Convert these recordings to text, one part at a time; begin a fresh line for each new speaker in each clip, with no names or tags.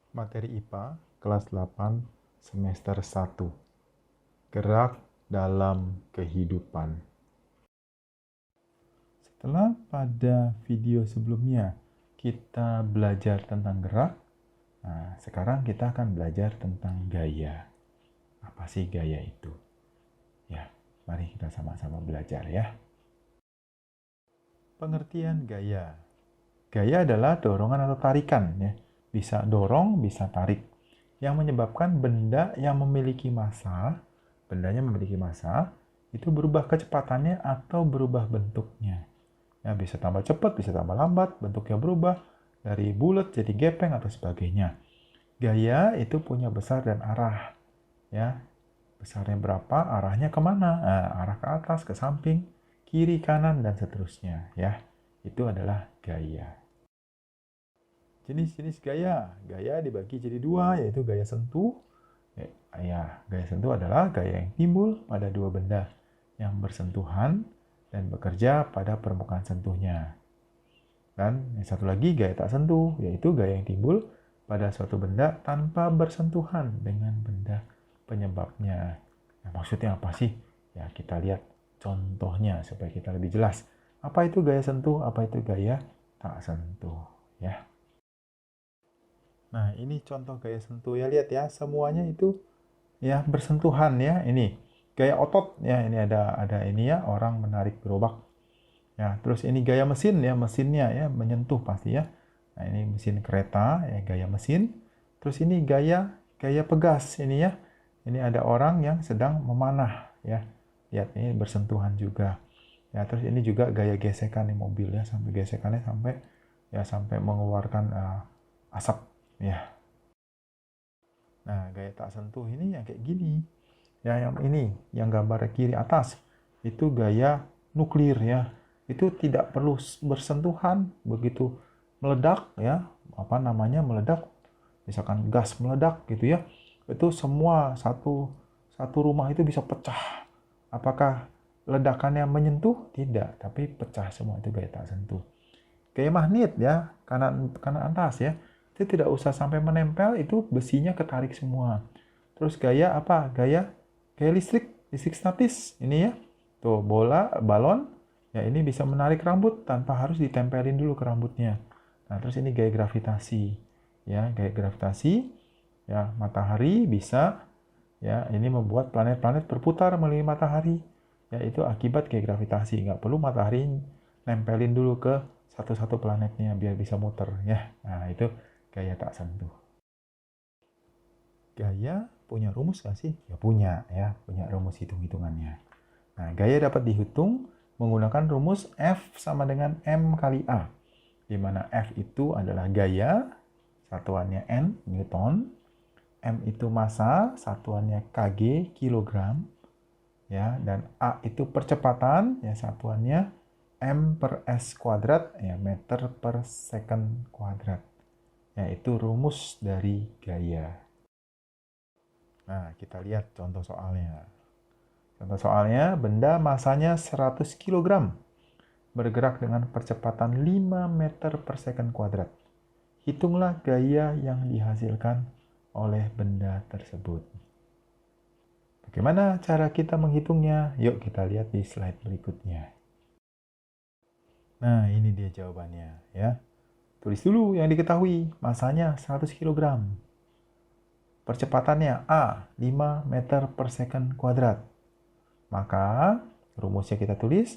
Materi IPA kelas 8 semester 1. Gerak dalam kehidupan. Setelah pada video sebelumnya kita belajar tentang gerak, sekarang kita akan belajar tentang gaya. Apa sih gaya itu? Ya, mari kita sama-sama belajar ya. Pengertian gaya. Gaya adalah dorongan atau tarikan ya. Bisa dorong, bisa tarik. Yang menyebabkan bendanya memiliki massa, itu berubah kecepatannya atau berubah bentuknya. Ya, bisa tambah cepat, bisa tambah lambat, bentuknya berubah dari bulat jadi gepeng atau sebagainya. Gaya itu punya besar dan arah. Ya, besarnya berapa, arahnya kemana? Nah, arah ke atas, ke samping, kiri, kanan, dan seterusnya. Ya, itu adalah gaya. Jenis-jenis gaya. Gaya dibagi jadi dua, yaitu gaya sentuh. Gaya sentuh adalah gaya yang timbul pada dua benda yang bersentuhan dan bekerja pada permukaan sentuhnya. Dan yang satu lagi gaya tak sentuh, yaitu gaya yang timbul pada suatu benda tanpa bersentuhan dengan benda penyebabnya. Nah, maksudnya apa sih? Ya, kita lihat contohnya supaya kita lebih jelas. Apa itu gaya sentuh, apa itu gaya tak sentuh, ya. Nah, ini contoh gaya sentuh ya, lihat ya, semuanya itu ya bersentuhan ya. Ini gaya otot ya, ini ada ini ya, orang menarik gerobak. Ya, terus ini gaya mesin ya, mesinnya ya menyentuh pasti ya. Nah, ini mesin kereta ya, gaya mesin. Terus ini gaya pegas ini ya. Ini ada orang yang sedang memanah ya. Lihat ini bersentuhan juga. Ya, terus ini juga gaya gesekan di mobil ya, sampai gesekannya sampai mengeluarkan asap ya. Nah, gaya tak sentuh ini yang kayak gini. Ya, yang ini, yang gambar kiri atas, itu gaya nuklir ya. Itu tidak perlu bersentuhan, begitu meledak ya, apa namanya meledak, misalkan gas meledak gitu ya. Itu semua satu rumah itu bisa pecah. Apakah ledakannya menyentuh? Tidak, tapi pecah semua, itu gaya tak sentuh. Kayak magnet ya, kanan kanan atas ya. Itu tidak usah sampai menempel, itu besinya ketarik semua. Terus gaya apa? Gaya listrik statis ini ya. Tuh balon ya, ini bisa menarik rambut tanpa harus ditempelin dulu ke rambutnya. Nah, terus ini gaya gravitasi. Ya, gaya gravitasi ya, matahari bisa ya, ini membuat planet-planet berputar melilit matahari. Ya, itu akibat gaya gravitasi. Nggak perlu matahari nempelin dulu ke satu-satu planetnya biar bisa muter ya. Nah, itu gaya tak sentuh. Gaya punya rumus nggak sih? Ya punya ya, punya rumus hitung-hitungannya. Nah, gaya dapat dihitung menggunakan rumus F sama dengan M kali A. Di mana F itu adalah gaya, satuannya N, Newton. M itu massa, satuannya kg, kilogram. Ya, dan A itu percepatan, ya satuannya M per S kuadrat, ya meter per second kuadrat. Yaitu rumus dari gaya. Nah, kita lihat contoh soalnya. Contoh soalnya, benda masanya 100 kg bergerak dengan percepatan 5 meter per second kuadrat. Hitunglah gaya yang dihasilkan oleh benda tersebut. Bagaimana cara kita menghitungnya? Yuk kita lihat di slide berikutnya. Nah, ini dia jawabannya ya. Tulis dulu yang diketahui, masanya 100 kg. Percepatannya A, 5 meter per second kuadrat. Maka rumusnya kita tulis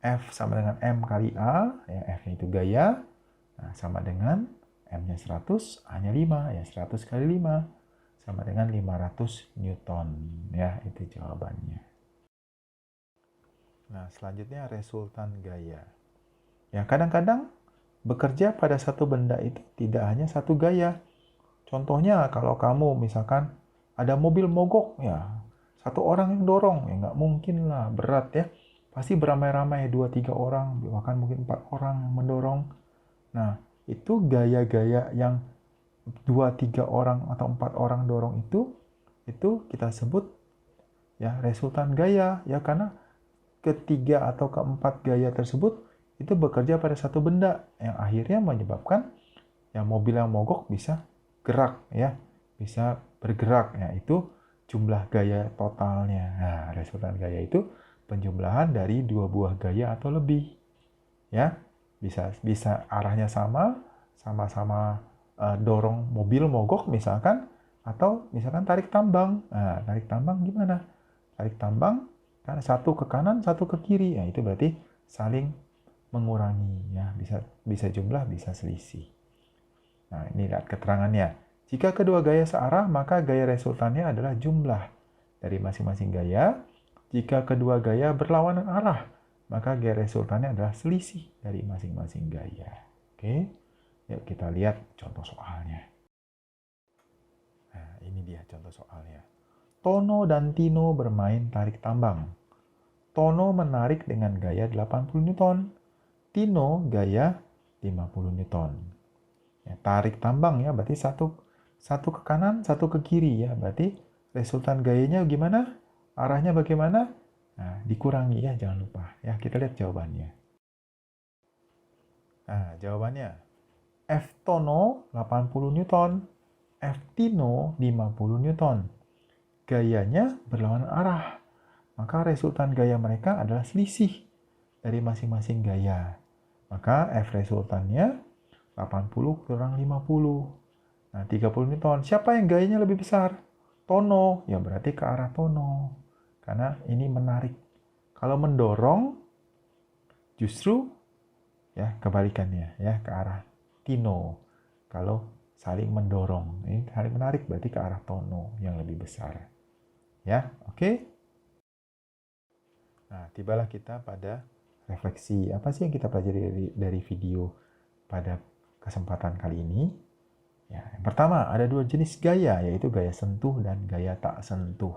F sama dengan M kali A, ya F-nya itu gaya, nah, sama dengan M-nya 100, A-nya 5, ya 100 kali 5, sama dengan 500 Newton. Ya, itu jawabannya. Nah, selanjutnya resultan gaya. Ya, kadang-kadang bekerja pada satu benda itu tidak hanya satu gaya. Contohnya kalau kamu misalkan ada mobil mogok ya, satu orang yang dorong ya nggak mungkin lah, berat ya. Pasti beramai-ramai 2-3 orang, bahkan mungkin 4 orang yang mendorong. Nah, itu gaya-gaya yang 2-3 orang atau 4 orang dorong itu kita sebut ya resultan gaya ya, karena ketiga atau keempat gaya tersebut itu bekerja pada satu benda yang akhirnya menyebabkan ya mobil yang mogok bisa gerak ya, bisa bergerak ya, itu jumlah gaya totalnya. Nah, resultan gaya itu penjumlahan dari dua buah gaya atau lebih ya. Bisa arahnya sama-sama dorong mobil mogok misalkan, atau misalkan tarik tambang. Nah, tarik tambang gimana? Tarik tambang kan satu ke kanan, satu ke kiri. Ya, itu berarti saling mengurangi ya, bisa jumlah, bisa selisih. Nah, ini lihat keterangannya. Jika kedua gaya searah, maka gaya resultannya adalah jumlah dari masing-masing gaya. Jika kedua gaya berlawanan arah, maka gaya resultannya adalah selisih dari masing-masing gaya. Oke, yuk kita lihat contoh soalnya. Nah, ini dia contoh soalnya. Tono dan Tino bermain tarik tambang. Tono menarik dengan gaya 80 Newton. Tino gaya 50 Newton. Ya, tarik tambang ya, berarti satu ke kanan, satu ke kiri ya. Berarti resultan gayanya gimana? Arahnya bagaimana? Nah, dikurangi ya, jangan lupa. Ya, kita lihat jawabannya. Nah, jawabannya. F tono 80 Newton, F tino 50 Newton. Gayanya berlawanan arah. Maka resultan gaya mereka adalah selisih dari masing-masing gaya. Maka F resultannya 80 kurang 50. Nah, 30 Newton. Siapa yang gayanya lebih besar? Tono. Ya berarti ke arah tono. Karena ini menarik. Kalau mendorong, justru ya kebalikannya ya, ke arah Tino. Kalau saling mendorong, ini saling menarik berarti ke arah tono yang lebih besar. Ya, oke? Nah, tibalah kita pada refleksi. Apa sih yang kita pelajari dari video pada kesempatan kali ini? Ya, yang pertama, ada dua jenis gaya, yaitu gaya sentuh dan gaya tak sentuh.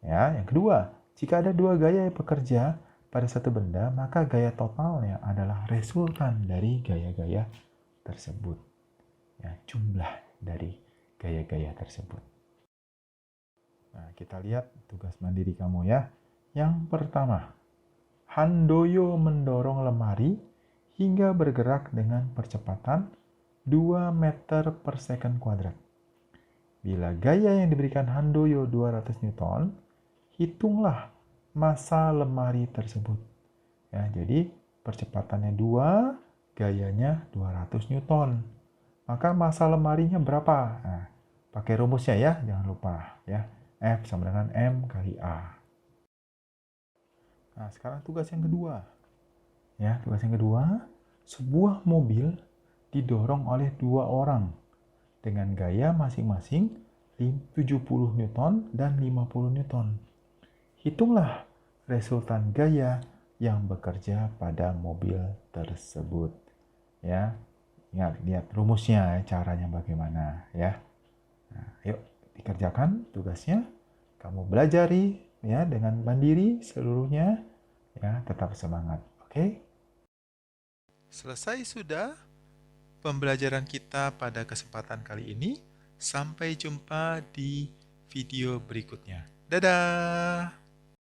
Ya, yang kedua, jika ada dua gaya yang bekerja pada satu benda, maka gaya totalnya adalah resultan dari gaya-gaya tersebut. Ya, jumlah dari gaya-gaya tersebut. Nah, kita lihat tugas mandiri kamu ya. Yang pertama, Handoyo mendorong lemari hingga bergerak dengan percepatan 2 meter per second kuadrat. Bila gaya yang diberikan Handoyo 200 Newton, hitunglah massa lemari tersebut. Ya, jadi percepatannya 2, gayanya 200 Newton. Maka massa lemarinya berapa? Nah, pakai rumusnya ya, jangan lupa ya. F sama dengan M kali A. Nah, sekarang tugas yang kedua. Ya, tugas yang kedua, sebuah mobil didorong oleh dua orang dengan gaya masing-masing 70 Newton dan 50 Newton. Hitunglah resultan gaya yang bekerja pada mobil tersebut. Ya, ingat, lihat rumusnya, caranya bagaimana ya. Nah, yuk dikerjakan tugasnya. Kamu belajari ya dengan mandiri seluruhnya ya, tetap semangat. Oke? Selesai sudah pembelajaran kita pada kesempatan kali ini. Sampai jumpa di video berikutnya. Dadah!